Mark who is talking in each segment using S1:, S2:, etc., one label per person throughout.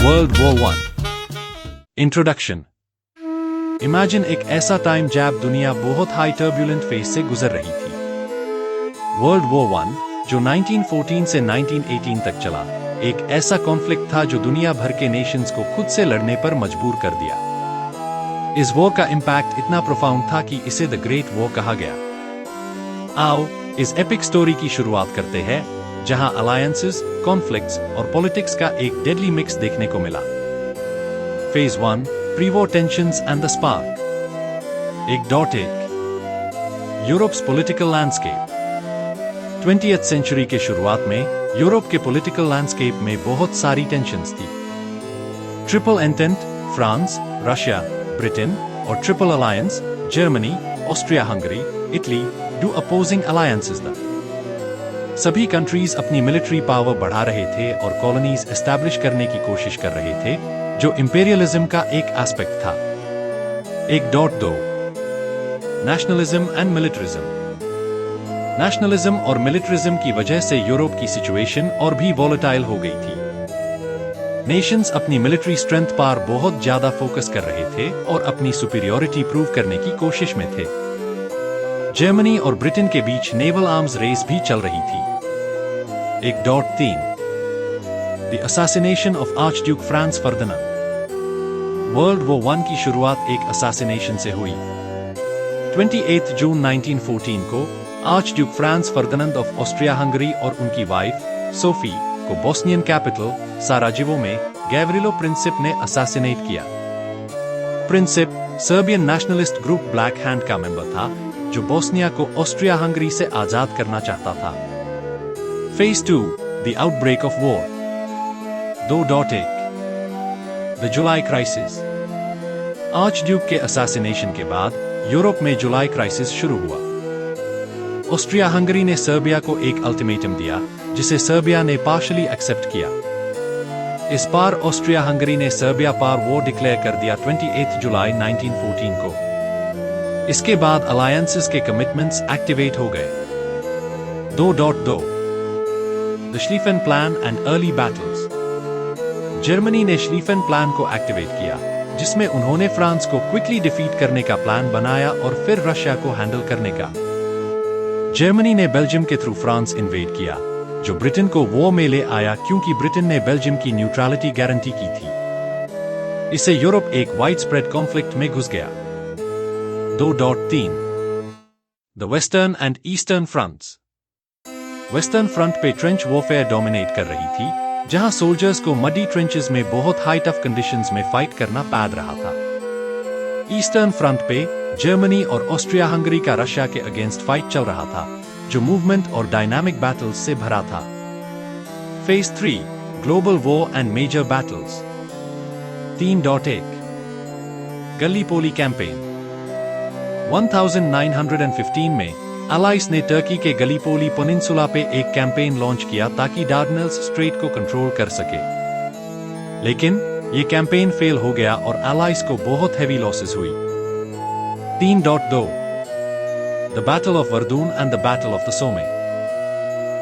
S1: World war one. Introduction. Imagine एक ऐसा time जब दुनिया बहुत हाई टर्ब्यूलेंट फेज से गुजर रही थी। वर्ल्ड वॉर वन, जो 1914 से 1918 तक चला, एक ऐसा कॉन्फ्लिक्ट था जो दुनिया भर के नेशंस को खुद से लड़ने पर मजबूर कर दिया। इस वॉर का इम्पैक्ट इतना प्रोफाउंड था कि इसे द ग्रेट वॉर कहा गया। आओ इस एपिक स्टोरी की शुरुआत करते हैं, जहां अलायंसेस, कॉन्फ्लिक्ट्स और पॉलिटिक्स का एक डेडली मिक्स देखने को मिला। Phase one, pre-war tensions and the spark. 1.1 Europe's political landscape. 20th century के शुरुआत में यूरोप के पॉलिटिकल लैंडस्केप में बहुत सारी टेंशंस थी। ट्रिपल एंटेंट, फ्रांस, रशिया, ब्रिटेन और triple alliance, Germany, Austria Hungary, Italy, do opposing alliances the. सभी कंट्रीज अपनी मिलिट्री पावर बढ़ा रहे थे और कॉलोनीज एस्टैब्लिश करने की कोशिश कर रहे थे, जो इंपेरियलिज्म का एक एस्पेक्ट था। 1.2 नेशनलिज्म एंड मिलिटरिज्म। नेशनलिज्म और मिलिटरिज्म की वजह से यूरोप की सिचुएशन और भी वॉलेटाइल हो गई थी। नेशंस अपनी मिलिट्री स्ट्रेंथ पर बहुत ज्यादा फोकस कर रहे थे और अपनी सुपीरियरिटी प्रूव करने की कोशिश में थे। जर्मनी और ब्रिटेन के बीच नेवल आर्म्स रेस भी चल रही थी। 1.3 the assassination of archduke Franz Ferdinand. World war one की शुरुआत एक असैसिनेशन से हुई। 28 जून 1914 को archduke Franz Ferdinand of Austria Hungary और उनकी वाइफ सोफी को बोस्नियन कैपिटल साराजेवो में गैवरिलो प्रिंसिप ने असैसिनेट किया। Princip Serbian nationalist group Black Hand का मेंबर था, जो बोस्निया को ऑस्ट्रिया हंगरी से आजाद करना चाहता था। Phase 2, the outbreak of war. 2.1 the July crisis. Archduke के असैसिनेशन के बाद यूरोप में जुलाई क्राइसिस शुरू हुआ। ऑस्ट्रिया हंगरी ने सर्बिया को एक अल्टीमेटम दिया, जिसे सर्बिया ने पार्शली एक्सेप्ट किया। इस बार ऑस्ट्रिया हंगरी ने सर्बिया पर वॉर डिक्लेयर कर दिया 28 जुलाई 1914 को। इसके बाद अलायंसेस के कमिटमेंट्स एक्टिवेट हो गए। 2.2 the Schlieffen plan and early battles. Germany ने श्लीफेन प्लान को एक्टिवेट किया, जिसमें उन्होंने फ्रांस को क्विकली डिफीट करने का प्लान बनाया और फिर रशिया को हैंडल करने का। जर्मनी ने बेल्जियम के थ्रू फ्रांस इन्वेड किया, जो ब्रिटेन को वॉर में ले आया क्योंकि ब्रिटेन ने बेल्जियम की न्यूट्रलिटी गारंटी की थी। इससे यूरोप एक वाइड स्प्रेड कॉन्फ्लिक्ट में घुस गया। 2.3 the western and eastern fronts. Western front पे ट्रेंच वॉरफेयर डोमिनेट कर रही थी, जहां सोल्जर्स को मडी ट्रेंचेस में बहुत हाई टफ कंडीशंस में फाइट करना पैद रहा था। ईस्टर्न फ्रंट पे जर्मनी और ऑस्ट्रिया हंगरी का रशिया के अगेंस्ट फाइट चल रहा था, जो मूवमेंट और डायनामिक बैटल्स से भरा था। Phase 3, global war and major battles. 3.1 Gallipoli campaign. 1915 में अलाइस ने टर्की के गलीपोली पेनिनसुला पे एक कैंपेन लॉन्च किया ताकि डार्डनेल्स स्ट्रेट को कंट्रोल कर सके। लेकिन ये कैंपेन फेल हो गया और अलाइस को बहुत हेवी लॉसेस हुई। 3.2 the battle of Verdun and the battle of the Somme.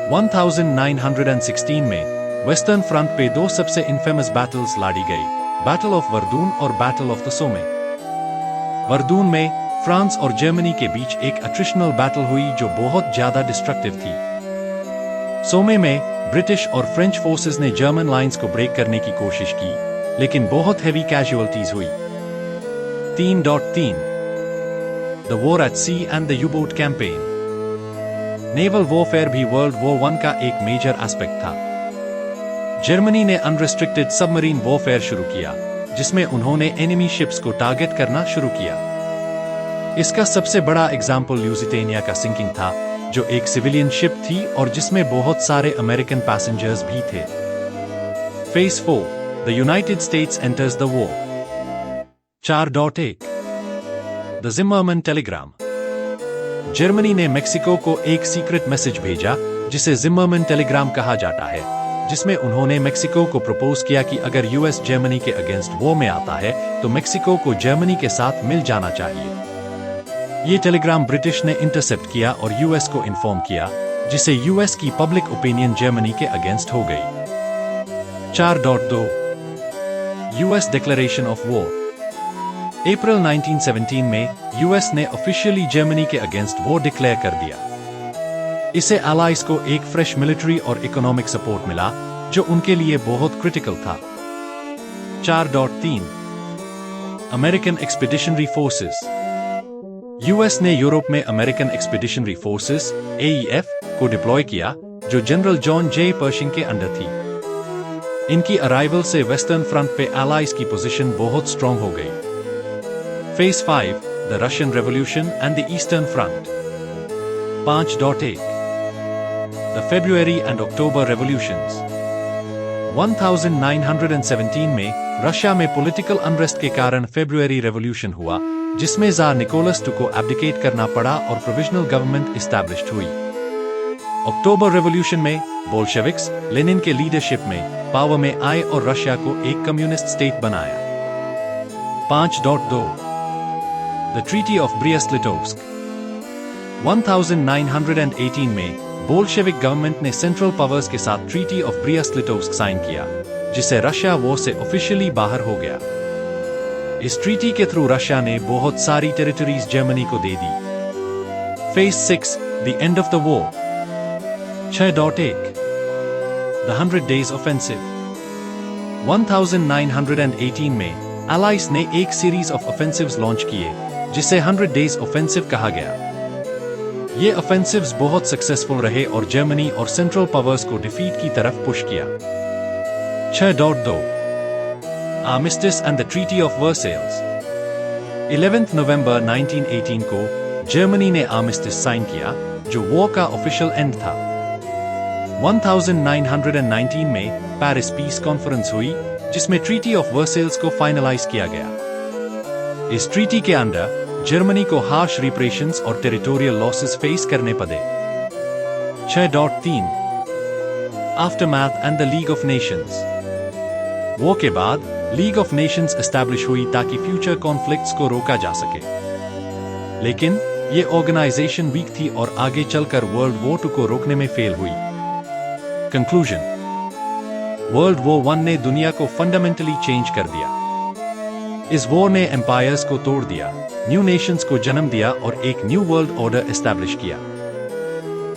S1: 1916 में वेस्टर्न फ्रंट पे दो सबसे इनफेमस बैटल्स लड़ी गई, बैटल ऑफ वर्दून और बैटल ऑफ द सोमे। वर्दून में फ्रांस और जर्मनी के बीच एक अट्रिशनल बैटल हुई जो बहुत ज्यादा डिस्ट्रक्टिव थी। सोमे में ब्रिटिश और फ्रेंच फोर्सेस ने जर्मन लाइंस को ब्रेक करने की कोशिश की, लेकिन बहुत हेवी कैजुअल्टीज हुई। 3.3 the war at sea and the U-boat campaign. Naval warfare भी वर्ल्ड वॉर वन का एक मेजर एस्पेक्ट था। जर्मनी ने अनरिस्ट्रिक्टेड सबमरीन वॉरफेयर शुरू किया, जिसमें उन्होंने एनिमी शिप्स को टारगेट करना शुरू किया। इसका सबसे बड़ा एग्जाम्पल ल्यूजिटेनिया का सिंकिंग था, जो एक सिविलियन शिप थी और जिसमें बहुत सारे अमेरिकन पैसेंजर्स भी थे। Phase 4, the United states enters the war. 4.1 the Zimmerman Telegram. Germany ने मेक्सिको को एक सीक्रेट मैसेज भेजा, जिसे जिमरमैन टेलीग्राम कहा जाता है, जिसमें उन्होंने मेक्सिको को प्रपोज किया कि अगर यूएस जर्मनी के अगेंस्ट वॉर में आता है तो मेक्सिको को जर्मनी के साथ मिल जाना चाहिए। ये टेलीग्राम ब्रिटिश ने इंटरसेप्ट किया और यूएस को इन्फॉर्म किया, जिससे यूएस की पब्लिक ओपिनियन जर्मनी के अगेंस्ट हो गई। 4.2 यूएस डिक्लेरेशन ऑफ वॉर। अप्रैल 1917 में यूएस ने ऑफिशियली जर्मनी के अगेंस्ट वॉर डिक्लेयर कर दिया। इससे अलाइज को एक फ्रेश मिलिट्री और इकोनॉमिक सपोर्ट मिला जो उनके लिए बहुत क्रिटिकल था। 4.3 अमेरिकन एक्सपीडिशनरी फोर्सेस। यूएस ने यूरोप में अमेरिकन एक्सपीडिशनरी फोर्सेस AEF को डिप्लॉय किया जो जनरल जॉन जे पर्शिंग के अंडर थी। इनकी अराइवल से वेस्टर्न फ्रंट पे अलाइज की पोजीशन बहुत स्ट्रांग हो गई। Phase 5 the Russian revolution and the eastern front. 5.1 the February and October revolutions. 1917 में रशिया में पॉलिटिकल अनरेस्ट के कारण फेब्रुअरी रेवोल्यूशन हुआ जिसमें जार निकोलस II को एब्डिकेट करना पड़ा और प्रोविजनल गवर्नमेंट एस्टैब्लिश्ड हुई। अक्टूबर रेवोल्यूशन में बोल्शेविक्स लेनिन के लीडरशिप में पावर में आए और रशिया को एक कम्युनिस्ट स्टेट बनाया। 5.2 द ट्रीटी ऑफ ब्रियास्ट-लिटोव्स्क। 1918 में बोल्शेविक गवर्नमेंट ने सेंट्रल पावर्स के साथ ट्रीटी ऑफ ब्रियास्ट-लिटोव्स्क साइन किया जिससे रशिया वॉर से ऑफिशियली बाहर हो गया। इस ट्रीटी के थ्रू रशिया ने बहुत सारी टेरिटरीज जर्मनी को दे दी। Phase 6 the end of the war. 6.1 the 100 days offensive. 1918 में अलाइज ने एक सीरीज ऑफ ऑफेंसिव्स लॉन्च किए जिसे 100 डेज ऑफेंसिव कहा गया। ये ऑफेंसिव्स बहुत सक्सेसफुल रहे और जर्मनी और सेंट्रल पावर्स को डिफीट की तरफ पुश किया। 6.2 armistice and the treaty of Versailles. 11 नवंबर 1918 को जर्मनी ने आर्मिस्टिस साइन किया जो वॉर का ऑफिशियल एंड था। 1919 में पेरिस पीस कॉन्फ्रेंस हुई जिसमें ट्रीटी ऑफ वर्सेल्स को फाइनलाइज किया गया। इस ट्रीटी के अंडर जर्मनी को हार्श रिप्रेशंस और टेरिटोरियल लॉसेस फेस करने पड़े। 6.3 aftermath and the league of Nations. War के बाद लीग ऑफ नेशंस एस्टैब्लिश हुई ताकि फ्यूचर कॉन्फ्लिक्ट्स को रोका जा सके, लेकिन ये ऑर्गेनाइजेशन वीक थी और आगे चलकर वर्ल्ड वॉर II को रोकने में फेल हुई। कंक्लूजन वर्ल्ड वॉर I ने दुनिया को फंडामेंटली चेंज कर दिया। इस वॉर ने एम्पायर्स को तोड़ दिया, न्यू नेशंस को जन्म दिया और एक न्यू वर्ल्ड ऑर्डर एस्टैब्लिश किया।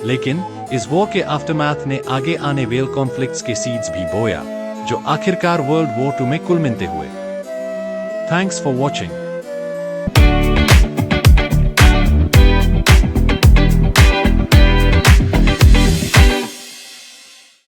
S1: लेकिन इस वॉर के आफ्टरमैथ ने आगे आने वाले कॉन्फ्लिक्ट्स के सीड्स भी बोया जो आखिरकार वर्ल्ड वॉर II में कुल मिलते हुए। Thanks for watching.